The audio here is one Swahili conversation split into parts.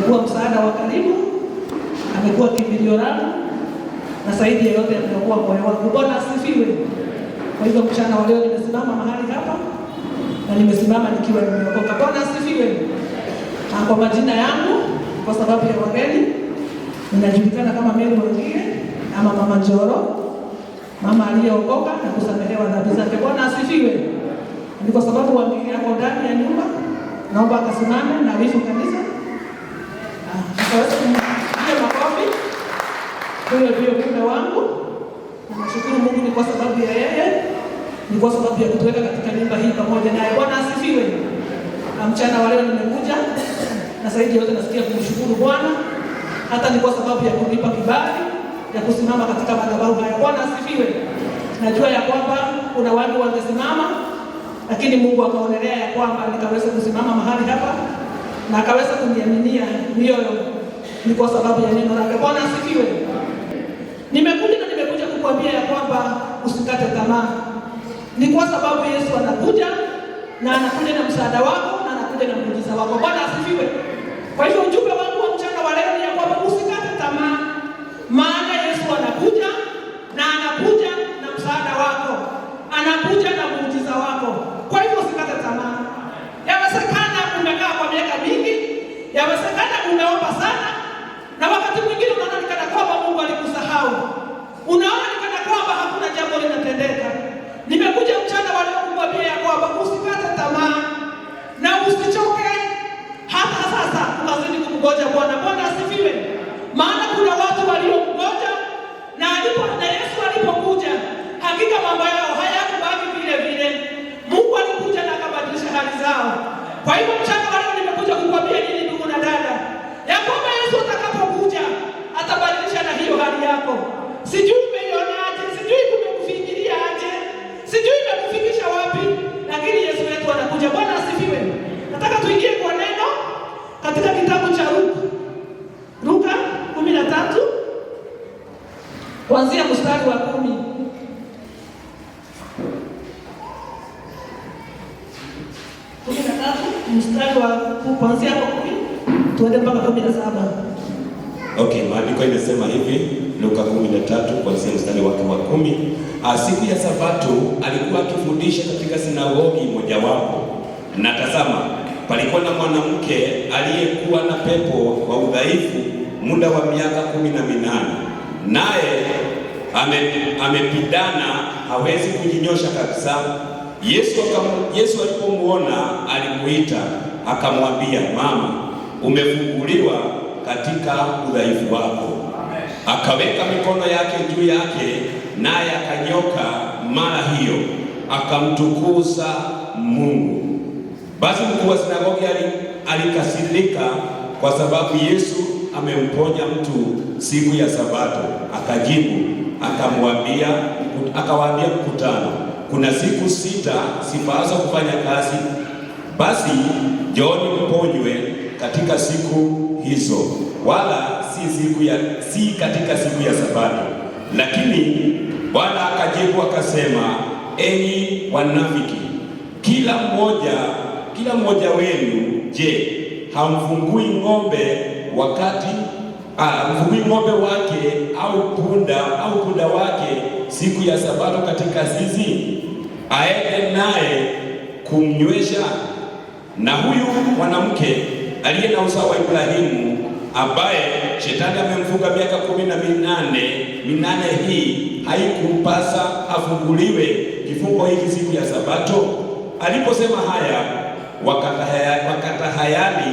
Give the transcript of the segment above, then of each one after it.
amekuwa msaada wa karibu, amekuwa kimbilio langu na zaidi ya yote amekuwa moyo wangu. Bwana asifiwe. Kwa hivyo mchana wa leo nimesimama mahali hapa na nimesimama nikiwa nimeokoka. Bwana asifiwe. Kwa majina yangu, kwa sababu ya wageni, ninajulikana kama Mary Mwangie ama Mama Njoro, mama aliyeokoka na kusamehewa dhambi zake. Bwana asifiwe. Ni kwa sababu wageni yako ndani ya nyumba, naomba akasimame na wifu kanisa. Tutaweza kumpigia makofi. Huyo ndio mume wangu. Nashukuru Mungu ni kwa sababu ya yeye, ni kwa sababu ya kutuweka katika nyumba hii pamoja naye. Bwana asifiwe. Mchana wa leo nimekuja na zaidi yote nasikia kumshukuru Bwana, hata ni kwa sababu ya kunipa kibali ya kusimama katika madhabahu haya. Bwana asifiwe. Najua ya kwamba kuna watu wangesimama, lakini Mungu akaonelea ya kwamba nikaweza kusimama mahali hapa na akaweza kuniaminia mioyo, ni kwa sababu ya neno lake. Bwana asifiwe. Nimekuja kukuambia ya kwamba usikate tamaa. Ni kwa sababu Yesu anakuja na anakuja na msaada wako na anakuja na muujiza wako. Bwana asifiwe. Kwa hivyo ujumbe wangu wa mchana wa leo ni ya kwamba usikate tamaa, maana Yesu anakuja na anakuja na msaada wako, anakuja na muujiza wako. Kwa hivyo usikate tamaa. Yawezekana umekaa kwa miaka mingi, yawezekana umeomba sana, na wakati mwingine unaona kana kwamba Mungu alikusahau. Unaona kana kwamba hakuna jambo linatendeka. Nimekuja mchana wa leo kukuambia ya kwamba usikate tamaa na usichoke. Hata sasa unazidi kumngoja Bwana. Bwana asifiwe. Maana kuna watu waliomngoja na Yesu alipokuja, hakika mambo yao hayakubaki vile vile. Mungu alikuja na akabadilisha hali zao. Kwa hivyo mchana wa leo nimekuja kukuambia nini ndugu na dada, ya kwamba Yesu atakapokuja atabadilisha na hiyo hali yako. Sijui umeionaje, sijui kumekufikiria aje, sijui imekufikisha wapi, lakini Yesu wetu anakuja. Bwana asifiwe. Nataka tuingie kwa neno katika kitabu cha Luka 13 kuanzia mstari wa 10. Mstari wa kuanzia 10 tuende mpaka 17. Okay, maandiko inasema hivi, Luka 13 kuanzia mstari wake wa 10. Siku ya Sabato alikuwa akifundisha katika sinagogi mojawapo, na tazama, palikuwa na mwanamke aliyekuwa na pepo wa udhaifu muda wa miaka 18, naye amepidana, hawezi kujinyosha kabisa. Yesu alipomuona alimuita, akamwambia, mama, umefunguliwa katika udhaifu wako. Akaweka mikono yake juu yake, naye akanyoka mara hiyo, akamtukuza Mungu. Basi mkuu wa sinagogi alikasirika kwa sababu Yesu amemponya mtu siku ya Sabato. Akajibu akawaambia mkutano, kuna siku 6 sifazo kufanya kazi, basi njooni mponywe katika siku hizo, wala si katika siku ya Sabato. Lakini Bwana akajibu akasema, enyi wanafiki, kila mmoja wenu, je, hamfungui ng'ombe wake au punda wake siku ya Sabato katika zizi, aende naye kumnywesha? Na huyu mwanamke aliye na uzao wa Ibrahimu, ambaye shetani amemfunga miaka 18, hii haikumpasa afunguliwe kifungo hiki siku ya Sabato? Aliposema haya, wakatahayari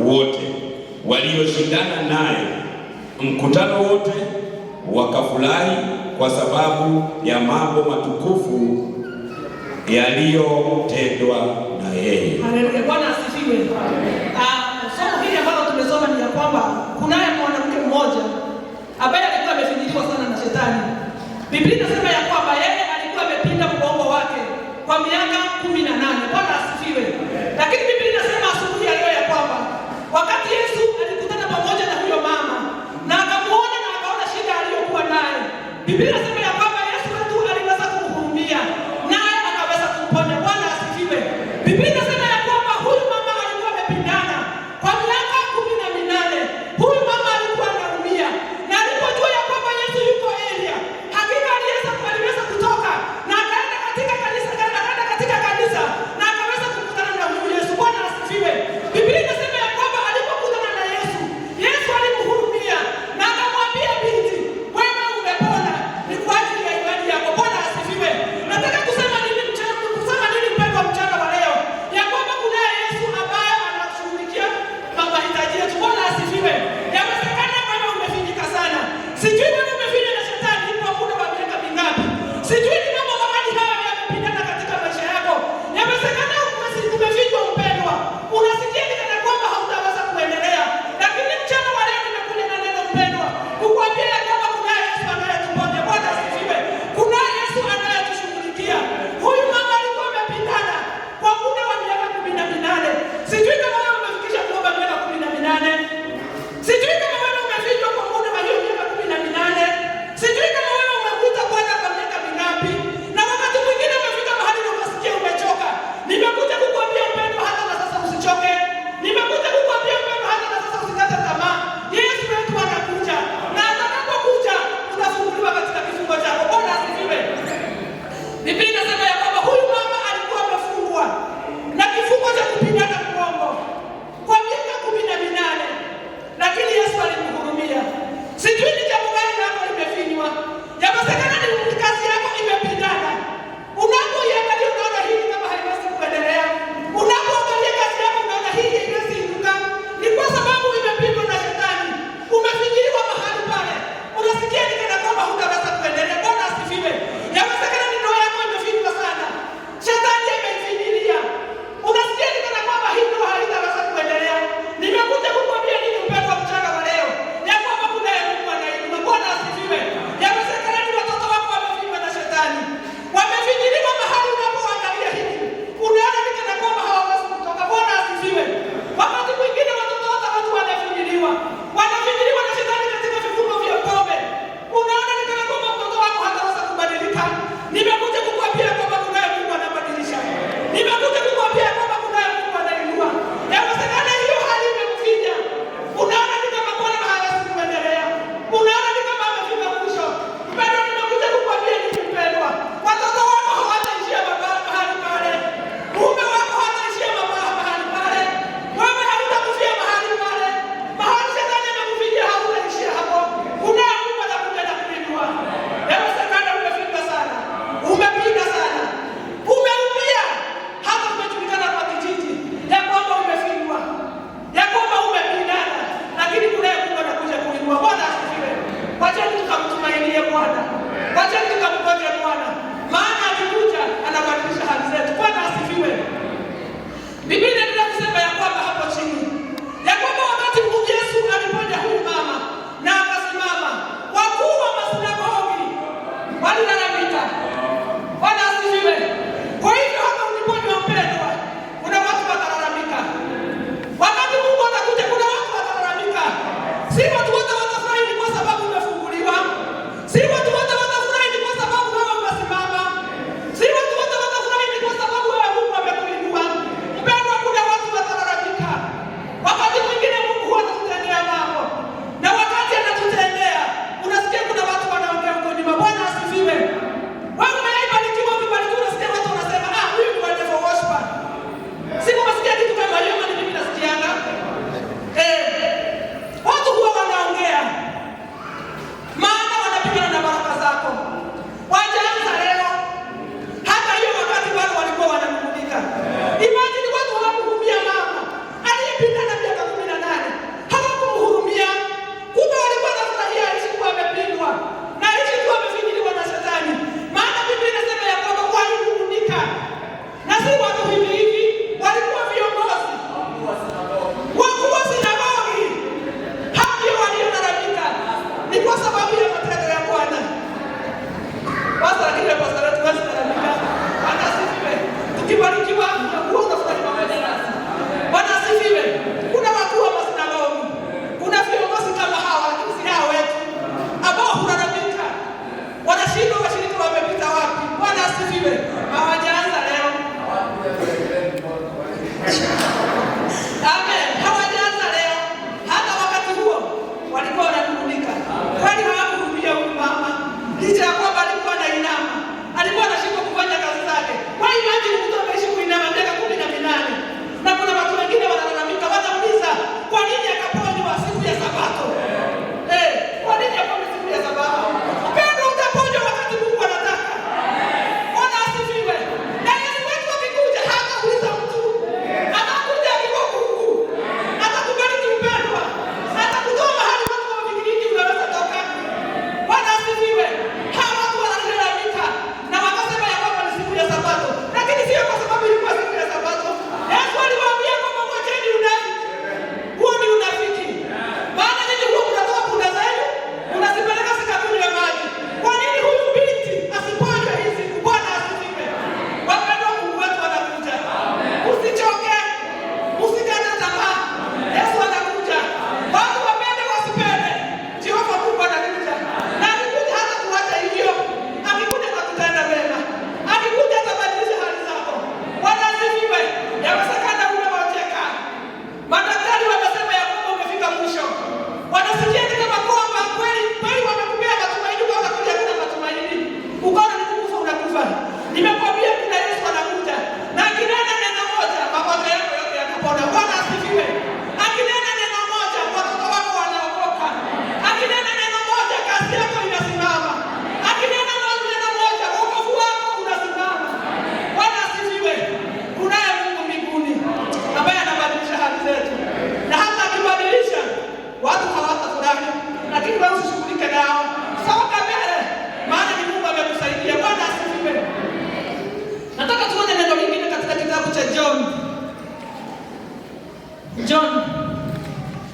wote walioshindana naye. Mkutano wote wakafurahi kwa sababu ya mambo matukufu yaliyotendwa na yeye. Haleluya. Bwana asifiwe. Somo hili ambalo tumesoma ni ya kwamba kunaye mwanamke mmoja ambaye alikuwa amefinyiliwa sana na shetani. Biblia inasema ya kwamba yeye alikuwa amepinda mgongo wake kwa miaka 18. Bwana asifiwe. Lakini Biblia inasema asubuhi ya leo ya kwamba wakati Yesu alikutana pamoja na huyo mama na akamuona na akaona shida aliyokuwa naye, Biblia inasema ya kwamba Yesu wetu aliweza kumhurumia naye akaweza kumponya. Bwana asifiwe. Biblia inasema ya kwamba huyu mama alikuwa amepindana kwa miaka 18.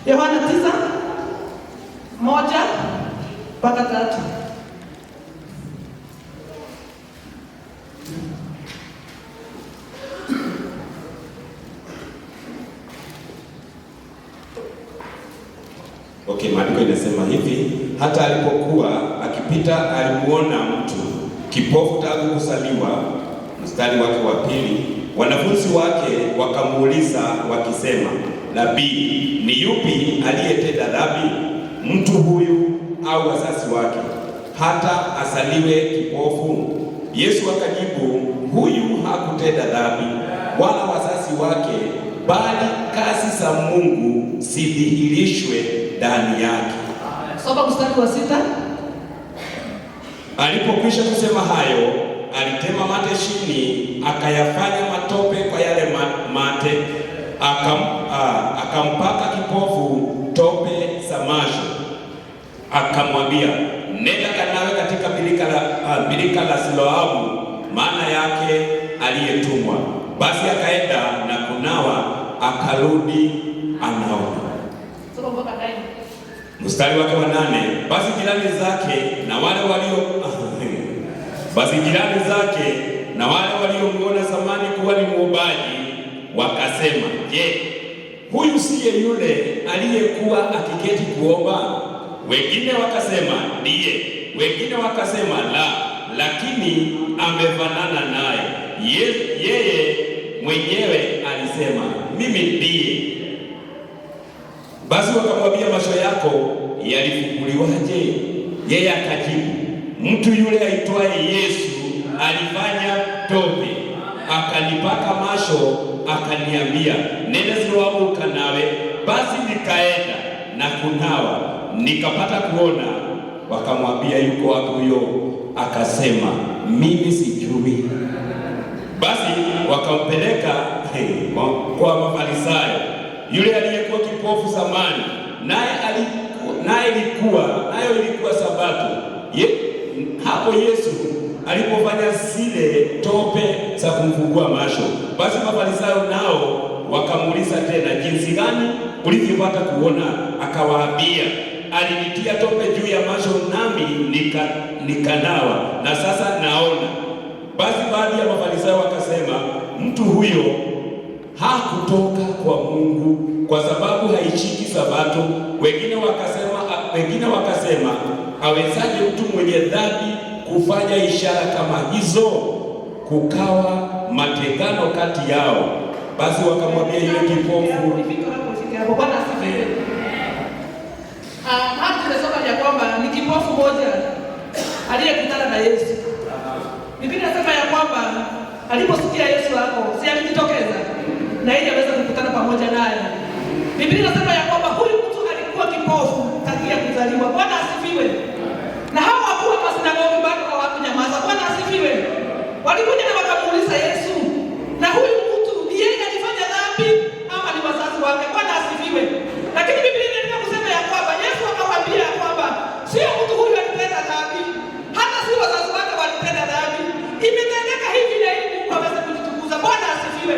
Yohana 9:1-3. Okay, maandiko inasema hivi, hata alipokuwa akipita alimuona mtu kipofu tangu kuzaliwa. Mstari wake wa pili, wanafunzi wake wakamuuliza wakisema, Nabii, ni yupi aliyetenda dhambi, mtu huyu au wazazi wake, hata azaliwe kipofu? Yesu akajibu, huyu hakutenda dhambi wala wazazi wake, bali kazi za Mungu zidhihirishwe ndani yake. Soma mstari wa 6. Alipokwisha kusema hayo, alitema mate chini, akayafanya matope kwa yale mate, akampaka kipofu tope za macho, akamwambia, nenda kanawe katika birika la Siloamu, maana yake aliyetumwa. Basi akaenda na kunawa, akarudi anaona. Mstari wake wa 8, basi jirani zake na wale waliomwona zamani kuwa ni mwobaji wakasema, je, huyu siye yule aliyekuwa akiketi kuomba? Wengine wakasema ndiye, wengine wakasema la, lakini amefanana naye. Yeye mwenyewe alisema, mimi ndiye. Basi wakamwambia, macho yako yalifunguliwaje? Yeye akajibu, mtu yule aitwaye Yesu alifanya tope, akanipaka macho, akaniambia, nenda Siloamu ukanawe. Basi nikaenda na kunawa, nikapata kuona. Wakamwambia, yuko wapi huyo? Akasema, mimi sijui. Basi wakampeleka kwa Mafarisayo. Yule aliyekuwa kipofu zamani, nayo ilikuwa Sabato. Hapo Yesu alipofanya zile tope za kumfungua macho. Basi Mafarisayo nao wakamuuliza tena, jinsi gani ulivyopata kuona? Akawaambia, alinitia tope juu ya macho, nami nikanawa, na sasa naona. Basi baadhi ya Mafarisayo wakasema, mtu huyo hakutoka kwa Mungu, kwa sababu haishiki Sabato. Wengine wakasema, awezaje mtu mwenye dhambi kufanya ishara kama hizo? Kukawa matengano kati yao. Basi wakamwambia yule kipofu, Bwana asifiwe. Hapa tunasoma ya kwamba ni kipofu mmoja aliyekutana na Yesu. Biblia inasema ya kwamba aliposikia Yesu hapo, si alijitokeza na ili aweze kukutana pamoja naye. Biblia inasema ya kwamba huyu mtu alikuwa kipofu tangia kuzaliwa. Bwana asifiwe. Na hao wakuu wa sinagogi bado hawakunyamaza. Bwana asifiwe. Walikuja na wakamuuliza Yesu, na huyu mtu ni yeye alifanya dhambi ama ni wazazi wake? Bwana asifiwe. Lakini Biblia inataka kusema ya kwamba Yesu akawaambia kwamba sio mtu huyu alitenda dhambi, hata si wazazi wake walitenda dhambi. Imetendeka hivi na hivi Mungu aweze kujitukuza. Bwana asifiwe.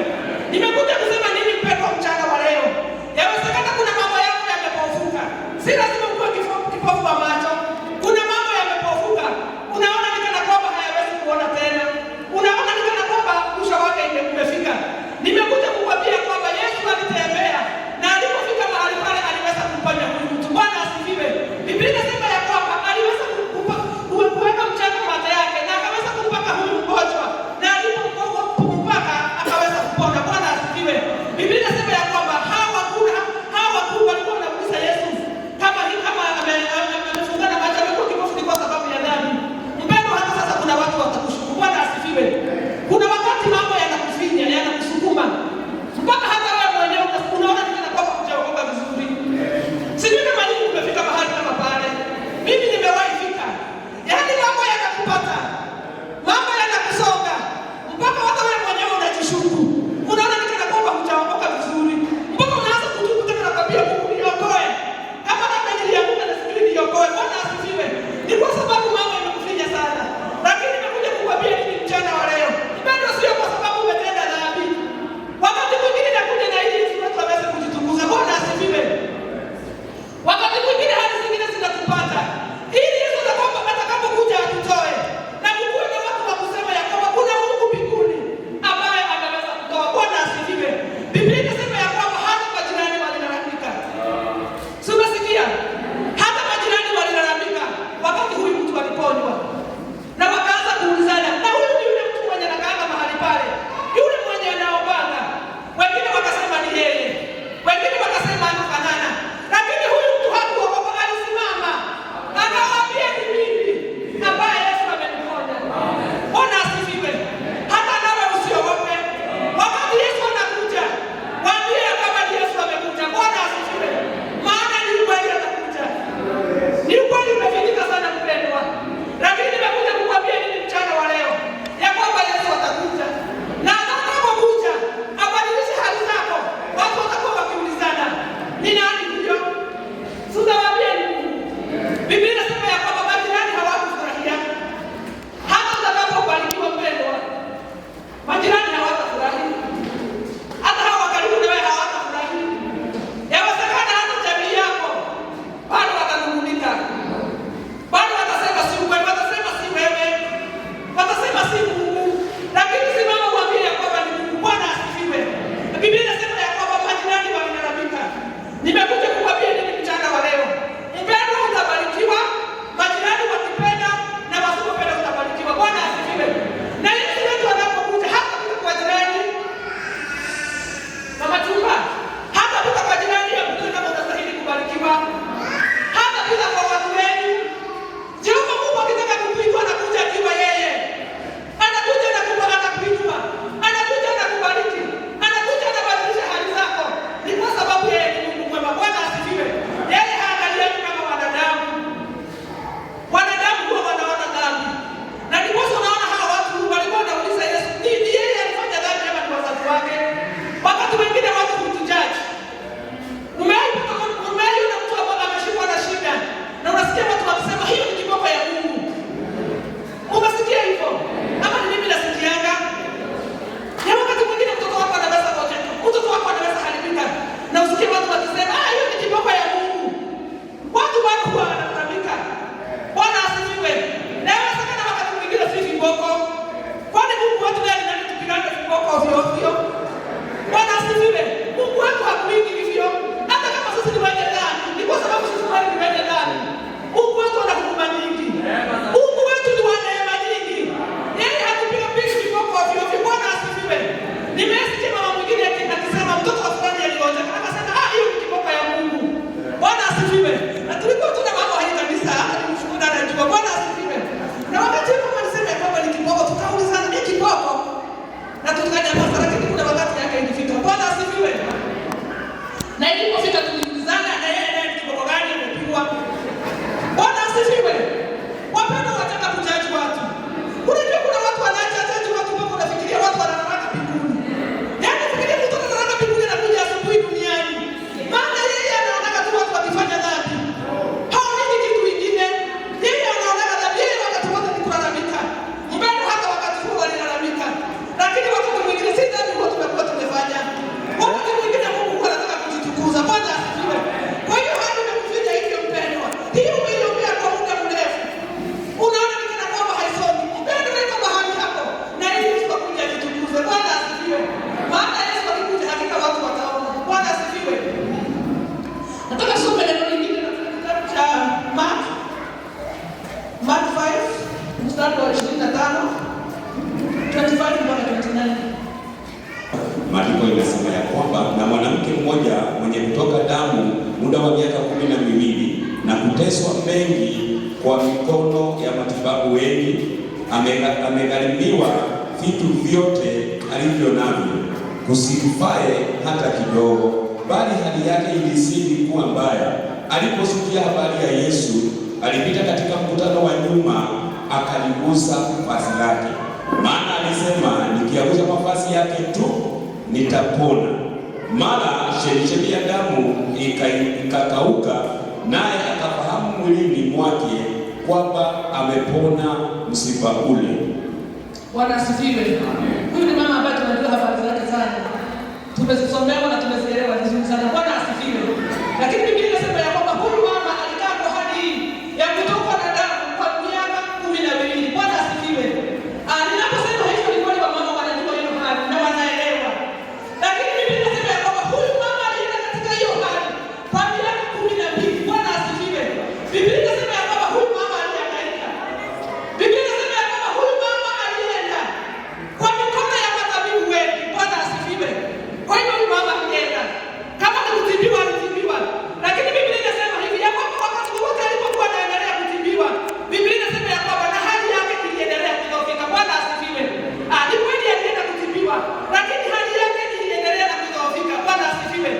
Nimekuja kusema nini mpendwa mchana wa leo? Yawezekana kuna mambo yako yamepofuka. Si lazima uwe kipofu wa macho. Kuna mambo yamepofuka. Unaona ni kana kwamba hayawezi kuona tena. Unaona ni kana kwamba mwisho wake umefika. Nimekuja kukwambia kwamba Yesu alitembea na alipofika mahali pale aliweza kumponya huyu mtu. Bwana asifiwe. Biblia inasema ya kwamba aliweza kuweka mchanga mate yake na akaweza kumpaka huyu mgonjwa, na alipompaka akaweza kupona. Bwana asifiwe. Biblia inasema ya kwamba hawa wakuu walikuwa wanauliza Yesu kama hivi mwanamke mmoja mwenye kutoka damu muda wa miaka 12 na kuteswa mengi kwa mikono ya matibabu wengi, amegharimiwa vitu vyote alivyo navyo, kusimfae hata kidogo, bali hali yake ilizidi kuwa mbaya. Aliposikia habari ya Yesu, alipita katika mkutano wa nyuma, akaligusa vazi lake, maana alisema, nikiagusa mavazi yake tu nitapona. Mara chemchemi ya damu ikakauka, naye akafahamu mwilini mwake kwamba amepona msiba ule. Bwana asifiwe. Huyu ni mama ambaye tunajua habari zake sana, tumezisomewa na tumezielewa vizuri sana. Bwana asifiwe. Lakini Biblia inasema ya kwamba huyu mama alikaa kwa hali hii ya kutokwa na damu kwa miaka 12. Bwana asifiwe. Ninaposema hivyo ni kweli wamama wanajua hiyo hali na wanaelewa. Lakini Biblia inasema ya kwamba huyu mama alienda katika hiyo hali kwa miaka 12. Bwana asifiwe. Biblia inasema ya kwamba huyu mama alihangaika. Biblia inasema ya kwamba huyu mama alienda kwa mikono ya matabibu wengi. Bwana asifiwe. Kwa hiyo huyu mama alienda. Kama ni kutibiwa alitibiwa. Lakini Biblia inasema hivi ya kwamba wakati wote alipokuwa anaendelea kutibiwa, Biblia inasema ya kwamba na hali yake iliendelea kudhoofika. Bwana asifiwe. Ni kweli alienda kutibiwa, lakini hali yake iliendelea na kudhoofika. Bwana asifiwe.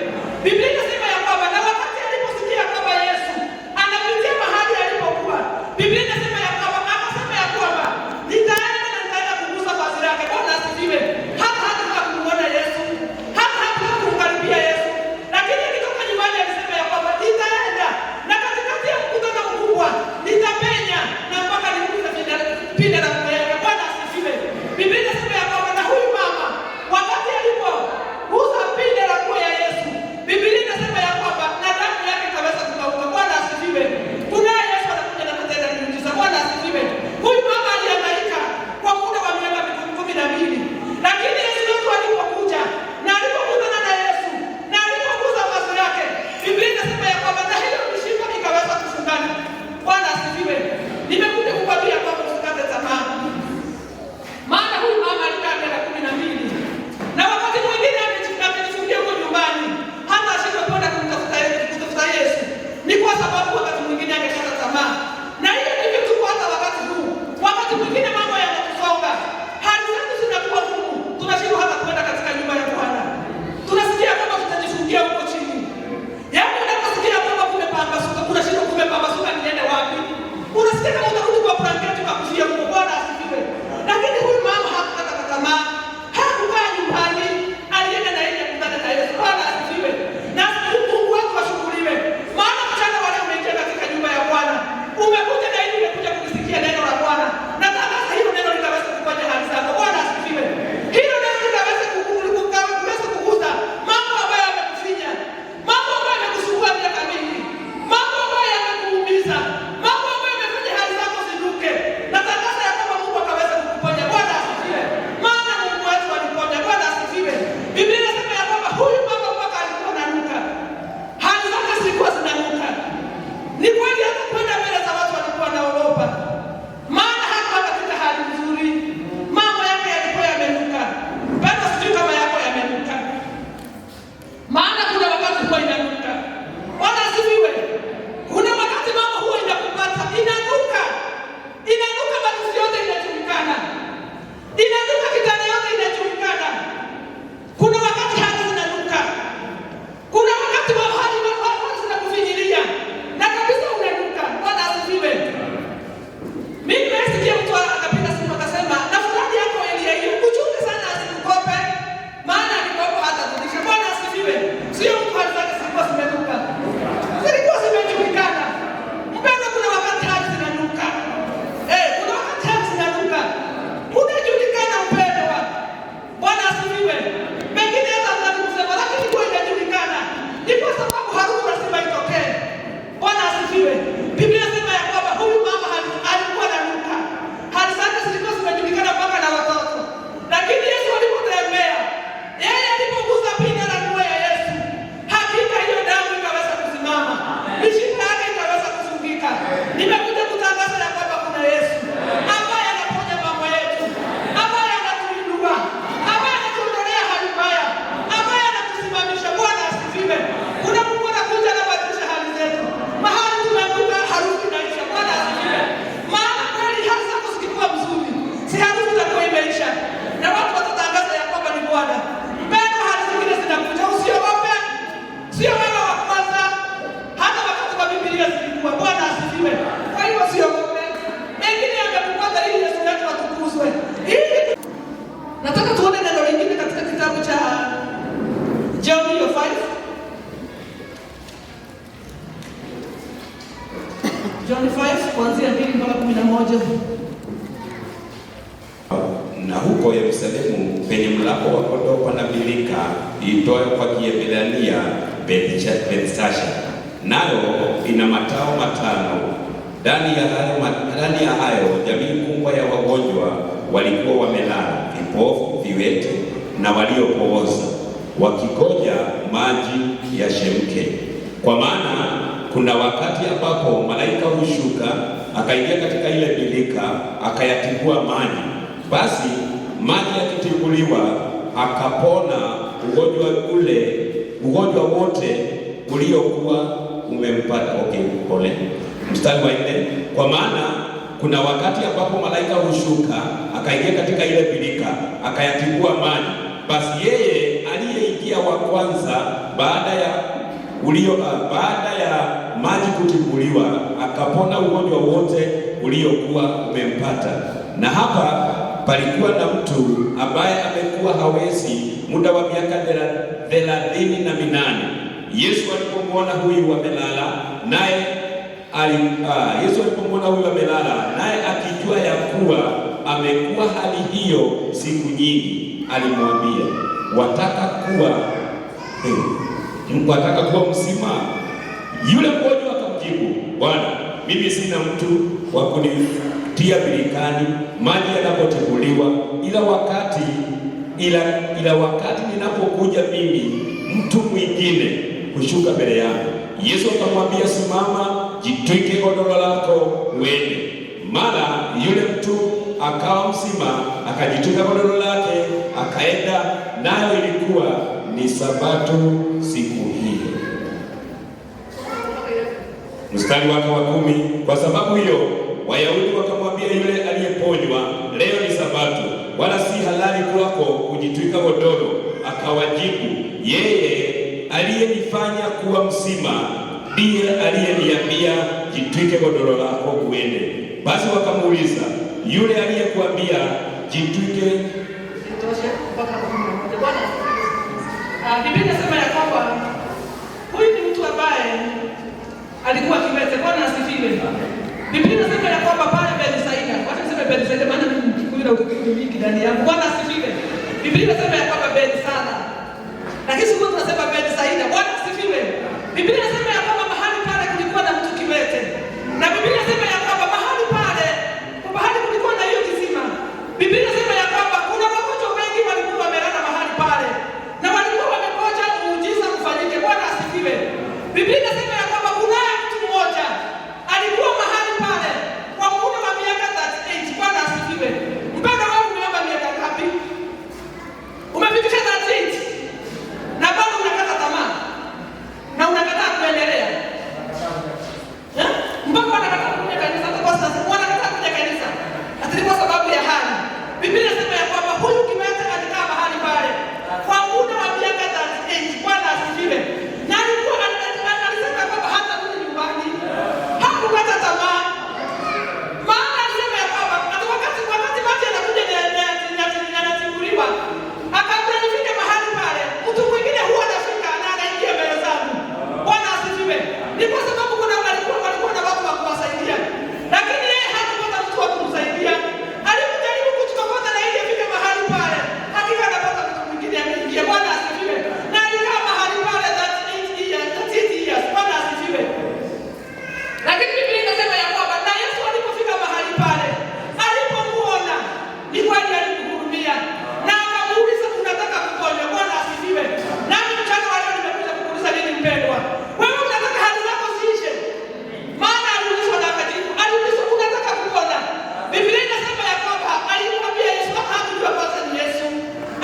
Biblia inasema ya kwamba na wakati aliposikia kwamba Yesu anapitia mahali alipokuwa, Biblia inasema ya kwamba akasema ya kwamba nitaenda na nitaenda kugusa vazi lake. Bwana asifiwe. Hata kumuona Yesu, hata kumkaribia Yesu, lakini akitoka nyumbani alisema ya kwamba nitaenda na katikati ya mkutano mkubwa nitapenya na mpaka nigusa pinda la nguo yake. Bwana asifiwe. Biblia inasema ya kwamba na huyu mama wakati alipogusa pinda la nguo ya Yesu, Biblia inasema ya kwamba na damu yake ikaweza kukauka. Bwana asifiwe. Kunaye Yesu anakuja na kutenda miujiza. Bwana asifiwe. Huyu mama alihangaika kwa muda wa miaka 12, lakini Yesu wetu alipokuja na alipokutana na Yesu na alipogusa vazi lake, Biblia inasema ya kwamba na hiyo mishipa ikaweza kufungana. Bwana asifiwe. Nimekuja kukwambia kwamba usikate tamaa, maana huyu mama alikaa miaka 12 na wakati mwingine amejifungia huko nyumbani, hata ashindwe kwenda kumtafuta Yesu, ni kwa sababu wakati mwingine amekata tamaa. Na hiyo ndivyo tuko hata wakati huu. Wakati mwingine mambo yanatusonga, hali zetu zinakuwa ngumu, tunashindwa hata kwenda katika nyumba ya Bwana. Tunasikia kama tutajifungia huko chini, yaani unaposikia kwamba kumepambasuka, tunashindwa kumepambasuka John 5 kuanzia 2 mpaka 11. Na huko Yerusalemu penye mlango wa kondoo pana birika iitwayo kwa Kiebrania Bethesda, nayo ina matao matano. Ndani ya hayo jamii kubwa ya wagonjwa walikuwa wamelala, vipofu, viwete na waliopooza, wakingoja maji yachemke. Kwa maana kuna wakati ambapo malaika hushuka akaingia katika ile birika akayatibua maji. Basi maji yakitibuliwa akapona ugonjwa wote uliokuwa umempata. Okay, pole. Mstari wa 4, kwa maana kuna wakati ambapo malaika hushuka akaingia katika ile birika akayatibua maji. Basi yeye aliyeingia wa kwanza baada ya maji kutibuliwa akapona ugonjwa wote uliokuwa umempata. Na hapa palikuwa na mtu ambaye amekuwa hawezi muda wa miaka 38. Yesu alipomwona huyu amelala naye akijua ya kuwa amekuwa hali hiyo siku nyingi, alimwambia, wataka kuwa mzima? Yule mgonjwa akamjibu, Bwana, mimi sina mtu wa kunitia birikani maji yanapotibuliwa, ila wakati ninapokuja mimi, mtu mwingine kushuka mbele yangu. Yesu akamwambia, simama, jitwike godoro lako uende. Mara yule mtu akawa mzima, akajitwika godoro lake akaenda, nayo ilikuwa ni Sabato siku hiyo. Mstari wake wa 10, kwa sababu hiyo Wayahudi wakamwambia yule aliyeponywa, leo ni Sabato, wala si halali kwako kujitwika godoro. Akawajibu, yeye aliyenifanya kuwa mzima ndiye aliyeniambia, jitwike godoro lako uende. Basi wakamuuliza, yule aliyekuambia jitwike? Biblia inasema ya kwamba huyu ni mtu ambaye alikuwa kiwete. Bwana asifiwe. Biblia inasema ya kwamba pale Bethsaida, wacha niseme Bethsaida maana kuna ukikiri mingi ndani yangu. Bwana asifiwe. Biblia inasema ya kwamba Bethsaida, lakini sisi tunasema Bethsaida. Bwana asifiwe. Biblia inasema ya kwamba mahali pale kulikuwa na mtu kiwete, na Biblia inasema ya kwamba mahali pale kulikuwa na hiyo kisima. Biblia inasema ya kwamba kuna wagonjwa wengi walikuwa wamelala mahali pale na walikuwa wamegoja muujiza kufanyike. Bwana asifiwe. Biblia inasema ya kwamba kuna mtu mmoja alikuwa mahali pale kwa muda wa miaka 38. Bwana asifiwe. Mpaka wewe umeomba miaka ngapi? Umefikisha 38 na bado unakata tamaa na unakataa kuendelea. Mpaka wanakataa kuja kanisa, kwa sasa wanakataa kuja kanisa. Hata kwa sababu ya hali. Biblia inasema ya kwamba huyu kiwete alikaa mahali pale kwa muda wa miaka 38. Bwana asifiwe. Na alikuwa alisema kwamba hata rudi nyumbani. Hakukata tamaa. Maana alisema ya kwamba wakati maji yanakuja yanatibuliwa, akabla nifike mahali pale, mtu mwingine huwa anafika na anaingia mbele zangu. Bwana asifiwe. Ni kwa sababu walikuwa na watu wa kuwasaidia, lakini yeye hakupata mtu wa kumsaidia. Alijaribu kujitokota na ili afike mahali pale, hakika anapata mtu mwingine ameingia. Bwana asifiwe. Na alikaa mahali pale 38 years. Bwana asifiwe. Lakini Biblia inasema ya kwamba na Yesu alipofika mahali pale, alipomuona ni kweli alimhurumia na akamuuliza, unataka kuponywa? Bwana asifiwe. Nami mchana wa leo nimekuja kukuuliza nini mpendwa? Wewe unataka hali zako ziishe? Maana aliulizwa na akajibu. Aliulizwa, unataka kupona? Biblia inasema ya kwamba alimwambia Yesu, hakujua kwanza ni Yesu.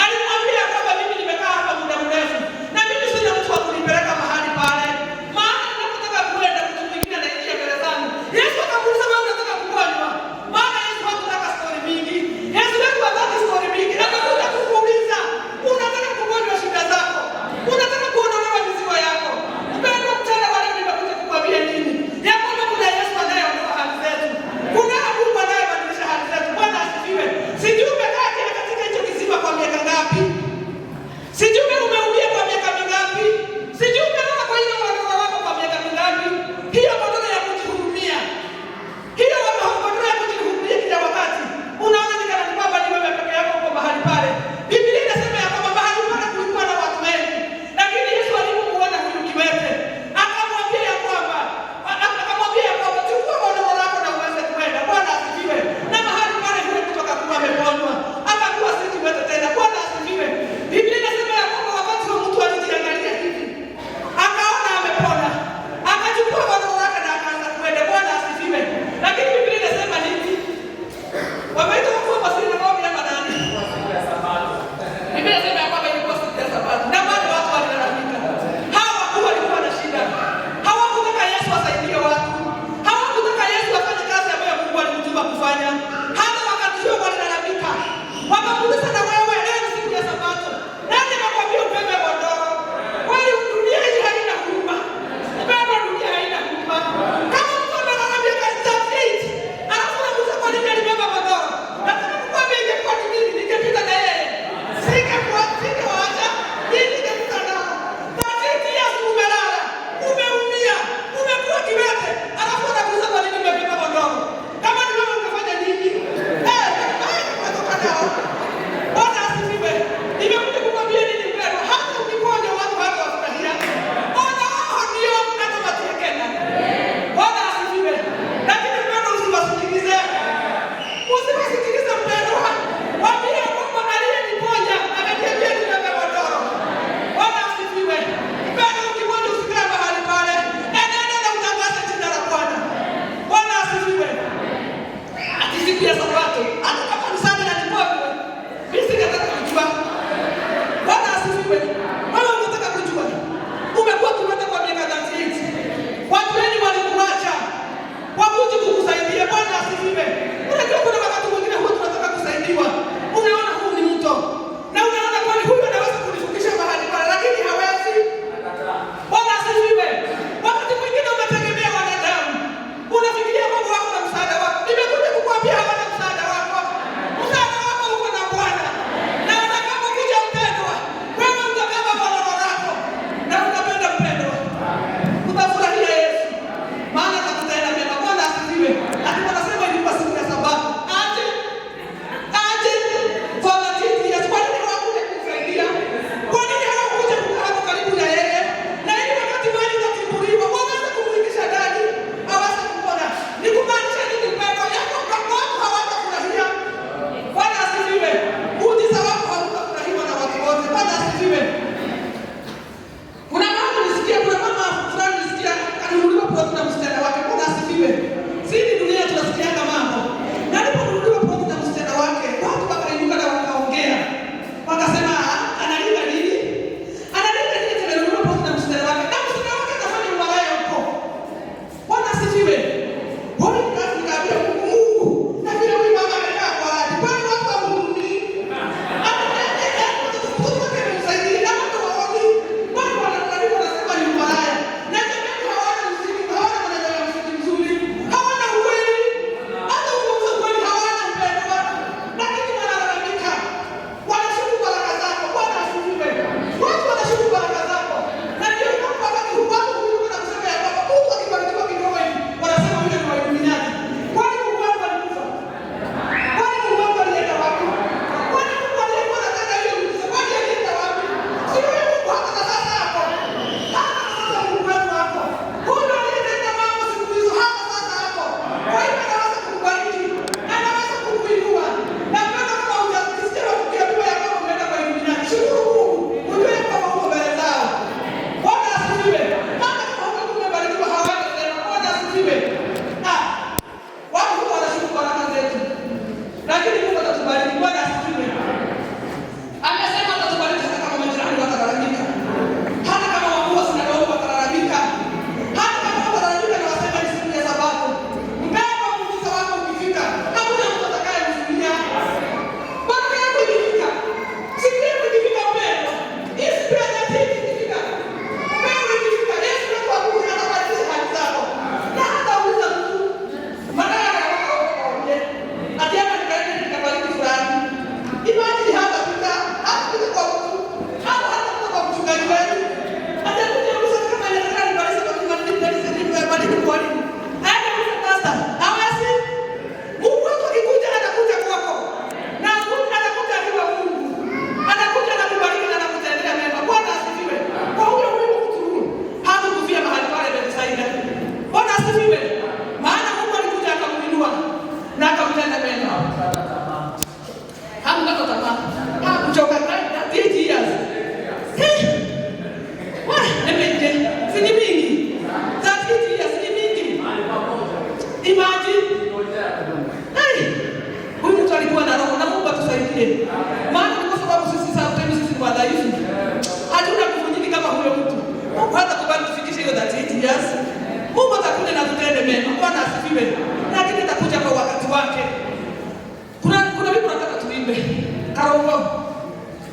Alimwambia kwamba mimi nimekaa hapa muda mrefu na mimi sina mtu wa kunipeleka mahali pale. Maana ninapotaka kuenda mtu mwingine anaingia mbele zangu. Yesu akamuuliza, wewe unataka kuponywa? Maana Yesu hakutaka story mingi. Yesu wetu hataki story mingi. Anakuja kukuuliza, unataka kuponywa shida zako? Unataka kuondolewa mizigo yako? Mpendwa, mchana wa leo nimekuja kukwambia nini? Ya kwamba kuna Yesu anayeondoa hali zetu. Kuna Mungu anayebadilisha hali zetu. Bwana asifiwe. Sijui umekaa katika hicho kisima kwa miaka ngapi? Sijui umeumia kwa miaka mingapi? Sijui umelala kwa hiyo watoto wako kwa miaka mingapi? Hiyo badala ya kujihurumia,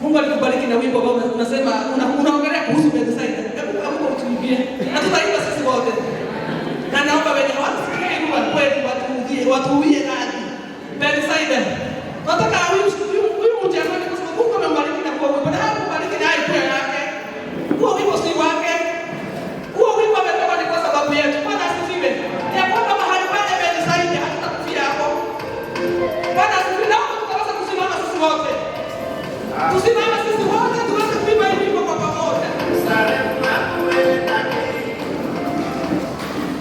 Mungu alikubariki na wimbo ambao unasema unaongelea kuhusu Bethsaida. Hebu kama utuimbie. Na tutaimba sisi wote. Na naomba wenye hawasikia hilo kweli watuwie radhi. Bethsaida. Nataka huyu mjane kwa sababu Mungu amembariki na kwa wimbo na hakubariki na pia yake. Huo wimbo si wake. Huo wimbo ametoka ni kwa sababu yetu. Bwana asifiwe. Ya kwamba mahali pale Bethsaida hatutakufia hapo. Bwana asifiwe. Na tutaweza kusimama sisi wote. Tusimama sisi wote tuweze kuimba hii wimbo kwa pamoja.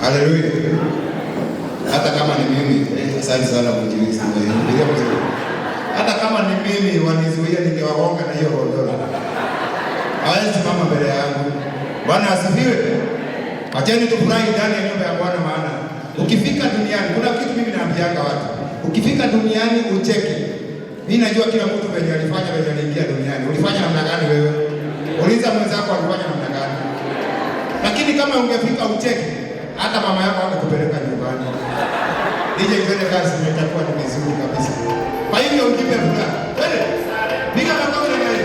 Haleluya. Hata kama ni mimi, asante sana mjilisi. Hata kama ni mimi wanizuia ningewagonga na hiyo godoro. Hawezi mama mbele yangu. Bwana asifiwe. Acheni tufurahi ndani ya nyumba ya Bwana maana ukifika duniani kuna kitu mimi naambianga watu. Ukifika duniani ucheke. Mimi najua kila mtu venye alifanya venye aliingia duniani. Ulifanya namna gani wewe? Uliza mwenzako alifanya namna gani? Lakini kama ungefika ucheke, hata mama yako angekupeleka nyumbani. Nije kwenda kazi itakuwa ni vizuri kabisa. Kwa hivyo ujipe furaha. Wewe, piga makofi na yeye.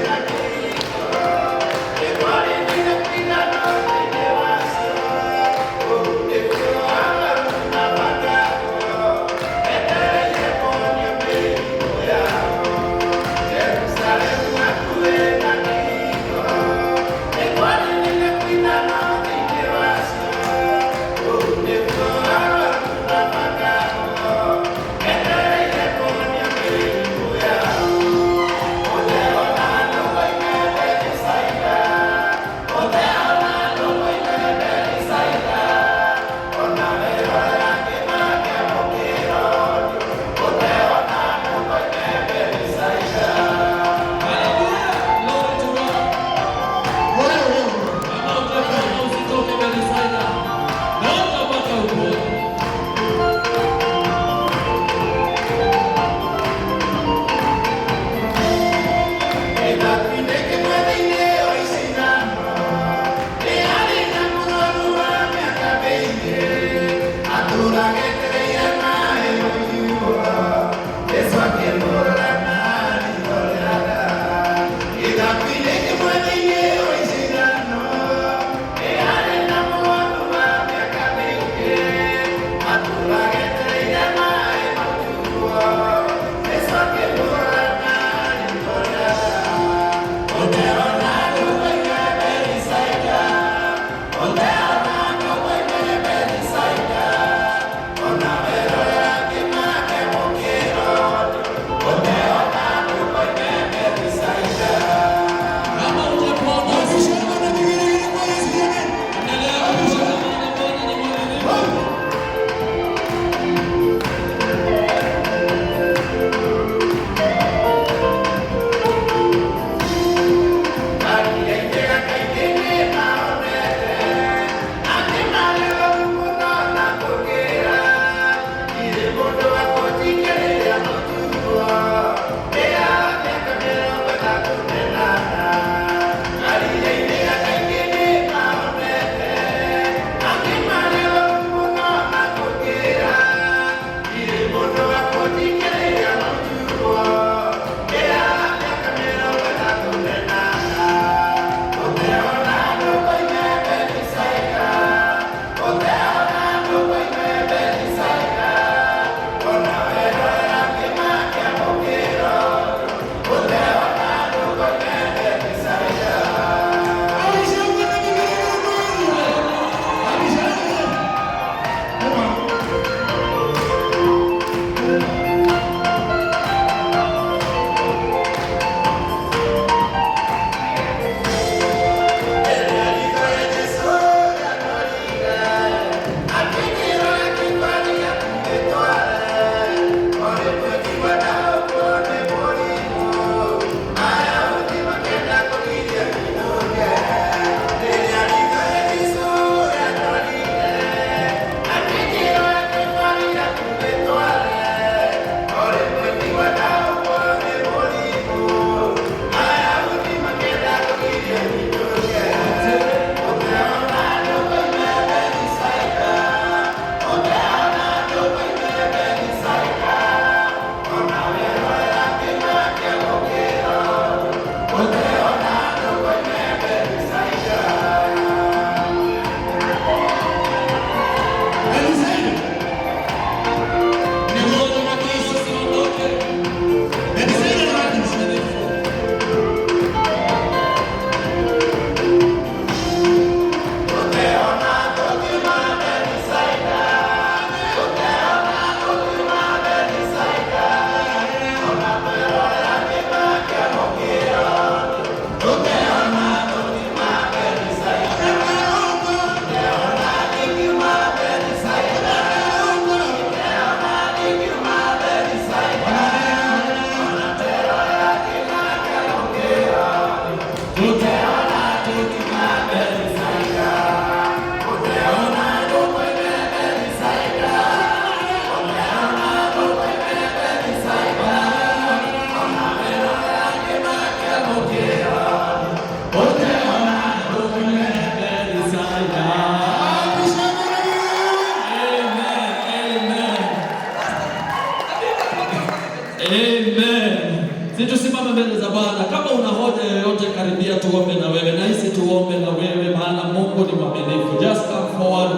Tusimame mbele za Bwana. Kama una hoja yoyote, karibia tuombe na wewe. Nahisi tuombe na wewe, maana Mungu ni mwaminifu. Just come forward.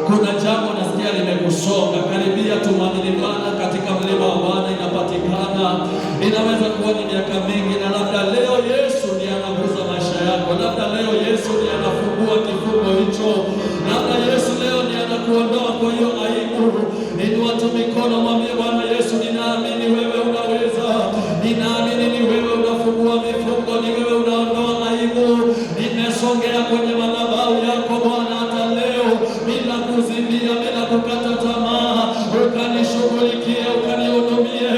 Kuna jambo nasikia limekusonga, karibia tumwamini Bwana. Katika mlima wa Bwana inapatikana. Inaweza kuwa ni miaka mingi, na labda leo Yesu ndiye anaguza maisha yako. Labda leo Yesu ndiye anafungua kifungo hicho. Labda Yesu leo ndiye anakuondoa kwa hiyo aibu. Inua tu mikono, mwambie Bwana Yesu, ninaamini wewe unaweza. Ninaamini ni wewe unafungua mifungo, ni wewe unaondoa aibu. Nimesongea kwenye madhabahu yako Bwana hata leo, bila kuzimia, bila kukata tamaa, ukanishughulikie, ukanihudumie.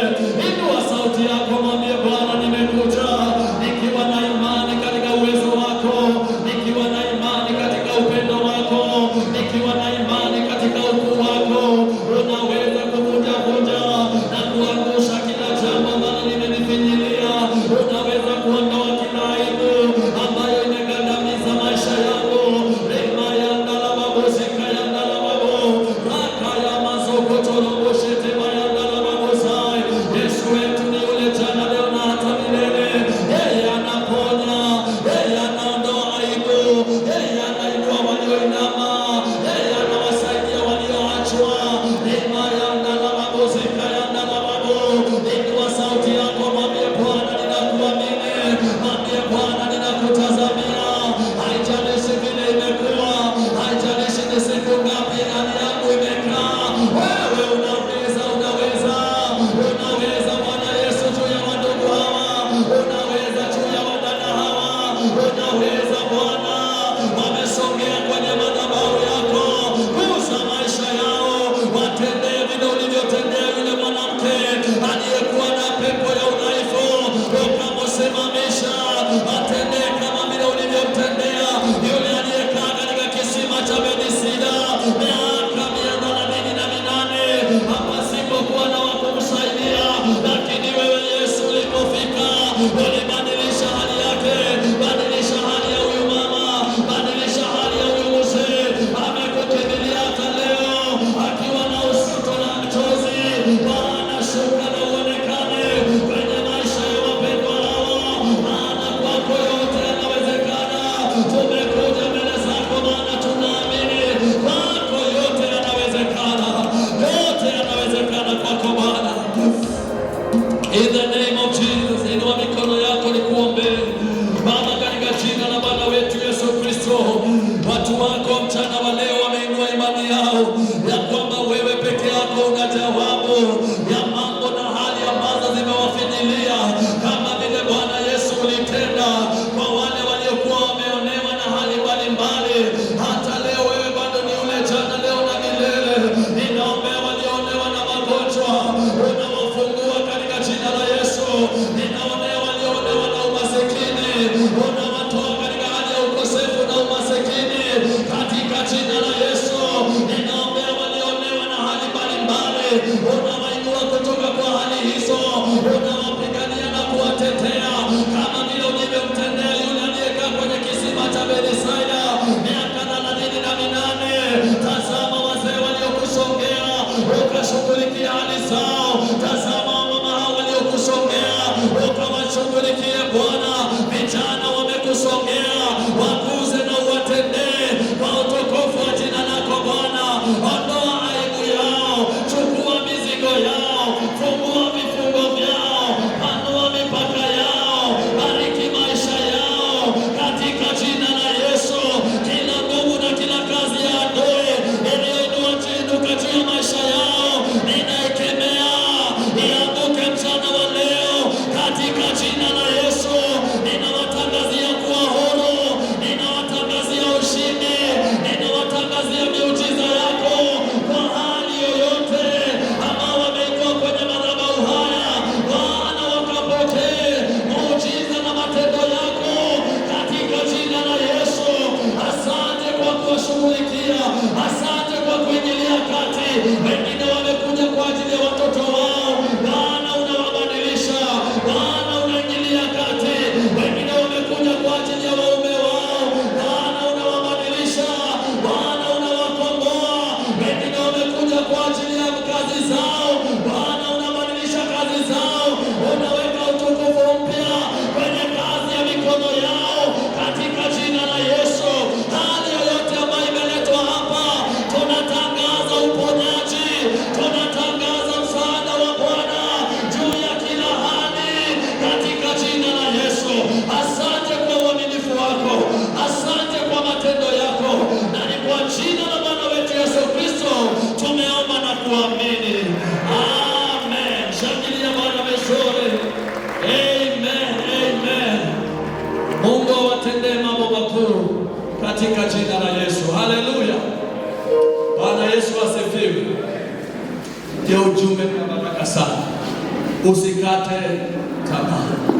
Inua sauti yako, mwambie Bwana, nimekuja nikiwa na imani katika uwezo wako, nikiwa na imani katika upendo wako, nikiwa na imani katika ukuu wako. Unaweza kuvunja na kuangusha kila jambo ambalo limenifinyilia. Unaweza kuondoa kila aibu ambayo imegandamiza maisha yangu. Rema ya ndalababo, zika ya ndalababo, raka ya mazokotorobo, shetema ya ndalababo sai. Yesu wetu ni yule jana, leo na hata milele. Yeye anaponya, yeye anaondoa aibu, yeye anainua walioinama, yeye anawasaidia walioachwa. Rema ya ndalababo, zika ya ndalababo. Inua sauti yako, mwambie Bwana, ninakuamini. Mwambie Bwana, ninakutazamia. Haijalishi vile imekuwa, haijalishi ni siku ngapi hali yangu imekaa, wewe unaweza, unaweza, unaweza Bwana Yesu, juu ya wandugu hawa, unaweza juu ya wadada hawa, unaweza Bwana. Wamesongea kwenye madhabahu yako, gusa maisha yao, watendee vile ulivyotendea yule mwanamke aliyekuwa na pepo ya udhaifu, ukamsimamisha. Watendee kama vile ulivyomtendea yule aliyekaa katika kisima cha Bethesda miaka 188 pasipokuwa na wa kumsaidia, lakini wewe Yesu ulipofika, ulibadilisha hali yake, badilisha hali ya huyu mama, badilisha hali ya huyu mzee. Amekukimbilia hata leo akiwa na usuto na mchozi. Bwana, shuka na uonekane kwenye maisha ya wapendwa hawa, maana kwako yote yanawezekana. Tumekuja mbele zako maana tunaamini kwako yote yanawezekana, yote yanawezekana kwako Bwana. In the name of Jesus, inua mikono yako nikuombe. Baba, katika jina la Bwana wetu Yesu Kristo, watu wako mchana wa leo wameinua imani yao ya kwamba wewe peke yako una jawabu ya mambo na hali ambazo zimewafinyilia, kama vile Bwana Yesu ulitenda kwa wale waliokuwa wameonewa na hali mbalimbali. Hata leo wewe bado ni ule jana, leo na milele. Ninaombea walioonewa na magonjwa, unawafungua katika jina la Yesu. Ninaombea walioonewa na umasikini, unawatoa katika hali ya ukosefu na umasikini katika jina la Yesu. Ninaombea walioonewa na hali mbalimbali, unawainua kutoka kwa hali hizo, unawapigania na kuwatetea kama vile ulivyomtendea yule aliyekaa kwenye kisima cha Bethesda miaka 88. Tazama wazee waliokusongea, ukashughulikia hali zao. Tazama wamama hao waliokusongea, ukawashughulikie Bwana. Vijana wamekusongea, wakuze na uwatendee kwa utukufu wa jina lako Bwana. Ondoa aibu yao, chukua mizigo yao, fungua vifungo vyao, panua mipaka yao, bariki maisha yao katika jina la Yesu. Kila nguvu na kila kazi ya adui iliyoinua jiinuka juu ya maisha yao, ninaikemea ianguke mchana wa leo katika jina la Yesu. Ninawatangazia kuwa huru, ninawatangazia ushindi, ninawatangazia miujiza yako kwa hali yoyote ambao wameingia kwenye madhabahu haya. Bwana, wakapokee muujiza na matendo yako katika jina la Yesu. Asante kwa kuwashughulikia, asante kwa kuingilia kati. asifiwe. Ndio ujumbe tunataka sana. Usikate tamaa.